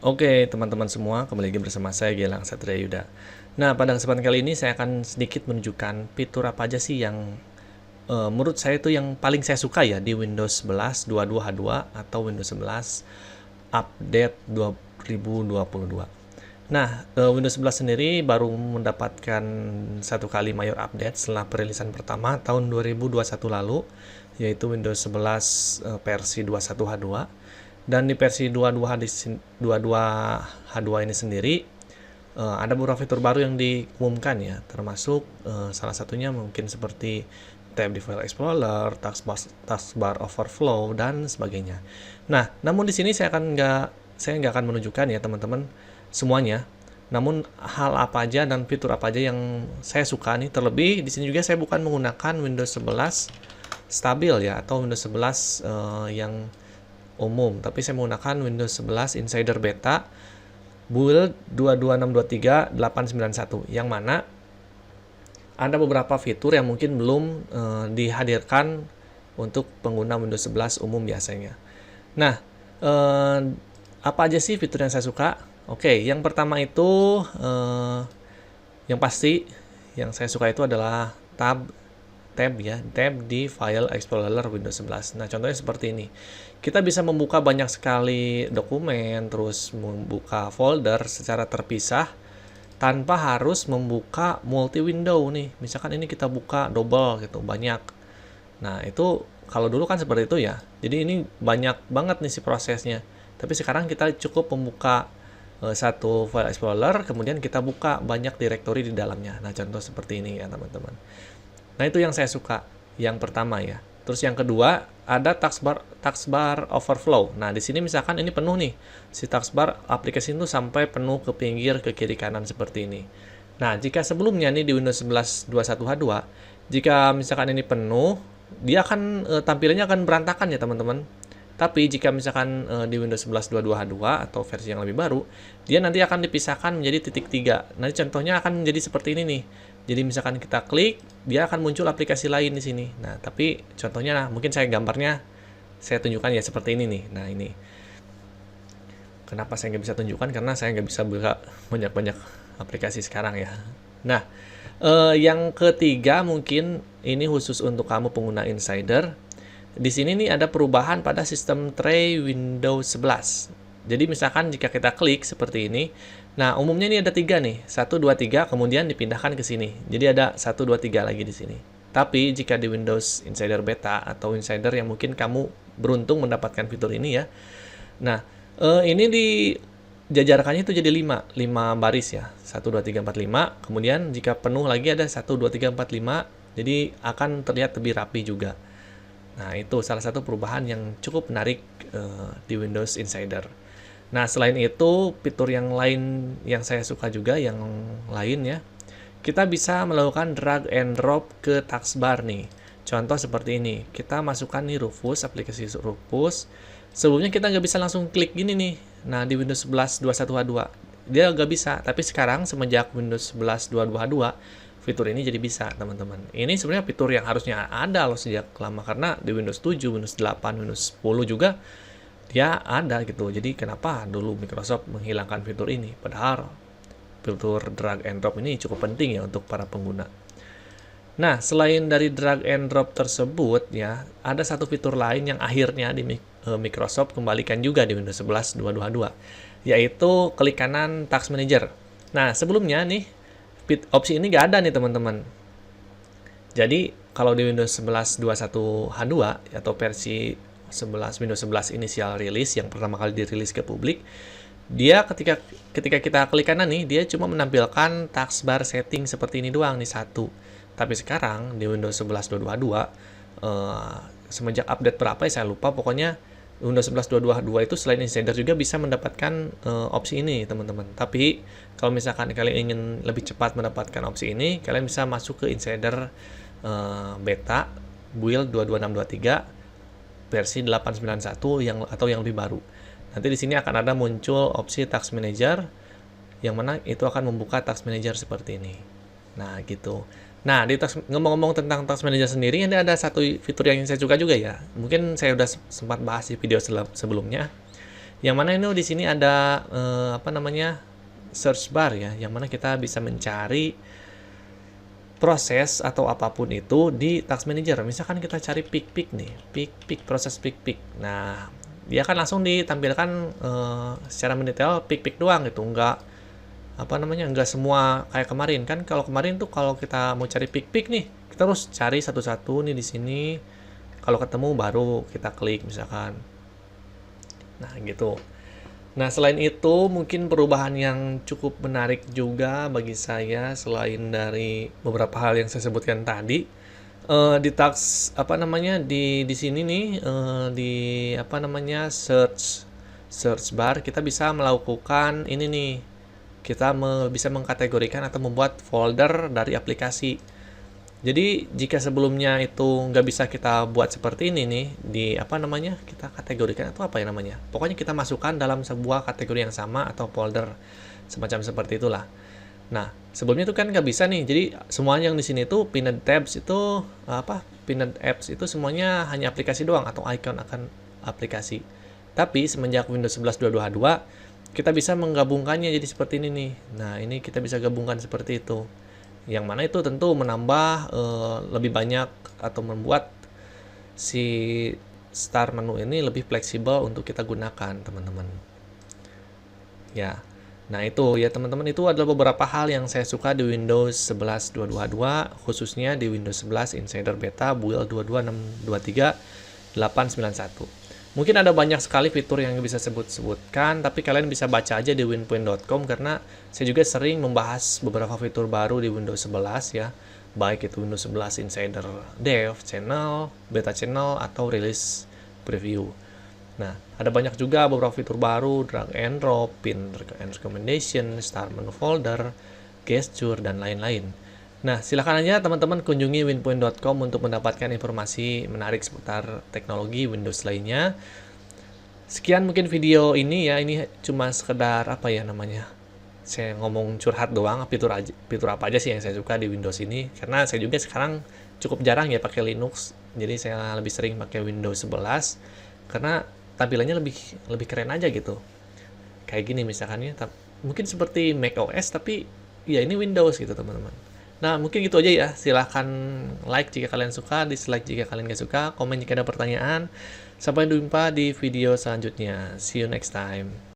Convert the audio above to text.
Oke, teman-teman semua, kembali lagi bersama saya Gilang Satria Yuda. Nah, pada kesempatan kali ini saya akan sedikit menunjukkan fitur apa aja sih yang menurut saya itu yang paling saya suka ya di Windows 11 22H2 atau Windows 11 update 2022. Nah, Windows 11 sendiri baru mendapatkan satu kali mayor update setelah perilisan pertama tahun 2021 lalu, yaitu Windows 11 versi 21H2. Dan di versi 22H2 ini sendiri ada beberapa fitur baru yang diumumkan ya, termasuk salah satunya mungkin seperti tab di File Explorer, taskbar overflow dan sebagainya. Nah, namun di sini saya nggak akan menunjukkan ya teman-teman semuanya. Namun hal apa aja dan fitur apa aja yang saya suka nih, terlebih di sini juga saya bukan menggunakan Windows 11 stabil ya atau Windows 11 yang umum, tapi saya menggunakan Windows 11 Insider Beta build 22623.891 yang mana ada beberapa fitur yang mungkin belum dihadirkan untuk pengguna Windows 11 umum biasanya. Nah, apa aja sih fitur yang saya suka? Oke, yang pertama itu yang pasti yang saya suka itu adalah tab di File Explorer Windows 11. Nah, contohnya seperti ini. Kita bisa membuka banyak sekali dokumen, terus membuka folder secara terpisah tanpa harus membuka multi window nih. Misalkan ini kita buka double gitu, banyak. Nah, itu kalau dulu kan seperti itu ya. Jadi ini banyak banget nih si prosesnya. Tapi sekarang kita cukup membuka satu file explorer, kemudian kita buka banyak direktori di dalamnya. Nah, contoh seperti ini ya, teman-teman. Nah, itu yang saya suka. Yang pertama ya. Terus yang kedua, ada taskbar overflow. Nah, di sini misalkan ini penuh nih. Si taskbar aplikasi itu sampai penuh ke pinggir, ke kiri kanan seperti ini. Nah, jika sebelumnya nih di Windows 11 21H2, jika misalkan ini penuh, dia akan tampilannya akan berantakan ya, teman-teman. Tapi jika misalkan di Windows 11 22H2 atau versi yang lebih baru, dia nanti akan dipisahkan menjadi titik 3. Nanti contohnya akan menjadi seperti ini nih. Jadi misalkan kita klik, dia akan muncul aplikasi lain di sini. Nah, tapi contohnya mungkin saya tunjukkan ya seperti ini nih. Nah, ini. Kenapa saya nggak bisa tunjukkan? Karena saya nggak bisa buka banyak-banyak aplikasi sekarang ya. Nah, yang ketiga mungkin ini khusus untuk kamu pengguna Insider. Di sini nih ada perubahan pada sistem tray Windows 11. Jadi misalkan jika kita klik seperti ini, nah umumnya ini ada 3 nih, 1, 2, 3, kemudian dipindahkan ke sini. Jadi ada 1, 2, 3 lagi di sini. Tapi jika di Windows Insider Beta atau Insider yang mungkin kamu beruntung mendapatkan fitur ini ya. Nah, ini dijajarkannya itu jadi 5 baris ya. 1, 2, 3, 4, 5. Kemudian jika penuh lagi ada 1, 2, 3, 4, 5. Jadi akan terlihat lebih rapi juga. Nah, itu salah satu perubahan yang cukup menarik di Windows Insider. Nah, selain itu, fitur yang lain yang saya suka juga, yang lain ya, kita bisa melakukan drag and drop ke taskbar nih. Contoh seperti ini, kita masukkan nih Rufus, aplikasi Rufus. Sebelumnya kita nggak bisa langsung klik gini nih. Nah, di Windows 11 21H2, dia nggak bisa. Tapi sekarang, semenjak Windows 11 22H2, fitur ini jadi bisa, teman-teman. Ini sebenarnya fitur yang harusnya ada loh sejak lama, karena di Windows 7, Windows 8, Windows 10 juga dia ada gitu. Jadi kenapa dulu Microsoft menghilangkan fitur ini? Padahal fitur drag and drop ini cukup penting ya untuk para pengguna. Nah, selain dari drag and drop tersebut ya, ada satu fitur lain yang akhirnya di Microsoft kembalikan juga di Windows 11 22H2, yaitu klik kanan Task Manager. Nah, sebelumnya nih opsi ini nggak ada nih, teman-teman. Jadi, kalau di Windows 11 21H2 atau versi Windows 11 initial release yang pertama kali dirilis ke publik, dia ketika kita klik kanan nih, dia cuma menampilkan taskbar setting seperti ini doang nih, satu. Tapi sekarang di Windows 11 22H2 semenjak update berapa ya saya lupa, pokoknya Windows 11 22H2 itu selain Insider juga bisa mendapatkan opsi ini, teman-teman. Tapi kalau misalkan kalian ingin lebih cepat mendapatkan opsi ini, kalian bisa masuk ke Insider Beta build 22623 versi 891 atau yang lebih baru. Nanti di sini akan ada muncul opsi Task Manager, yang mana itu akan membuka Task Manager seperti ini. Nah, gitu. Nah, ngomong-ngomong tentang Task Manager sendiri, ini ada satu fitur yang saya suka juga ya. Mungkin saya udah sempat bahas di video sebelumnya, Yang mana ini di sini ada apa namanya, search bar ya, yang mana kita bisa mencari proses atau apapun itu di Task Manager. Misalkan kita cari pick nih, pick proses pick. Nah, dia kan langsung ditampilkan secara mendetail pick doang gitu, nggak apa namanya, nggak semua kayak kemarin kan. Kalau kemarin tuh kalau kita mau cari pick nih, kita harus cari satu-satu nih di sini. Kalau ketemu baru kita klik misalkan. Nah, gitu. Nah, selain itu, mungkin perubahan yang cukup menarik juga bagi saya, selain dari beberapa hal yang saya sebutkan tadi, di task apa namanya, di sini nih, di apa namanya, search bar, kita bisa melakukan ini nih, kita bisa mengkategorikan atau membuat folder dari aplikasi. Jadi jika sebelumnya itu nggak bisa kita buat seperti ini nih, di apa namanya, kita kategorikan atau apa ya namanya, pokoknya kita masukkan dalam sebuah kategori yang sama atau folder semacam seperti itulah. Nah, sebelumnya itu kan nggak bisa nih, jadi semuanya yang di sini tuh pinned tabs itu pinned apps itu semuanya hanya aplikasi doang atau icon akan aplikasi. Tapi semenjak Windows 11 2022 kita bisa menggabungkannya jadi seperti ini nih. Nah, ini kita bisa gabungkan seperti itu, yang mana itu tentu menambah lebih banyak atau membuat si start menu ini lebih fleksibel untuk kita gunakan, teman-teman. Ya, nah itu ya teman-teman, itu adalah beberapa hal yang saya suka di Windows 11 2022, khususnya di Windows 11 Insider Beta build 22.623.891. Mungkin ada banyak sekali fitur yang bisa sebutkan, tapi kalian bisa baca aja di winpoint.com, karena saya juga sering membahas beberapa fitur baru di Windows 11 ya, baik itu Windows 11 Insider Dev, Channel, Beta Channel, atau Release Preview. Nah, ada banyak juga beberapa fitur baru, drag and drop, pin and recommendation, start menu folder, gesture, dan lain-lain. Nah, silahkan aja teman-teman kunjungi winpoint.com untuk mendapatkan informasi menarik seputar teknologi Windows lainnya. Sekian mungkin video ini ya, ini cuma sekedar apa ya namanya, saya ngomong curhat doang, fitur apa aja sih yang saya suka di Windows ini, karena saya juga sekarang cukup jarang ya pakai Linux, jadi saya lebih sering pakai Windows 11 karena tampilannya lebih keren aja gitu. Kayak gini misalkan ya, mungkin seperti Mac OS tapi ya ini Windows gitu teman-teman. Nah, mungkin gitu aja ya. Silahkan like jika kalian suka, dislike jika kalian gak suka, komen jika ada pertanyaan. Sampai jumpa di video selanjutnya. See you next time.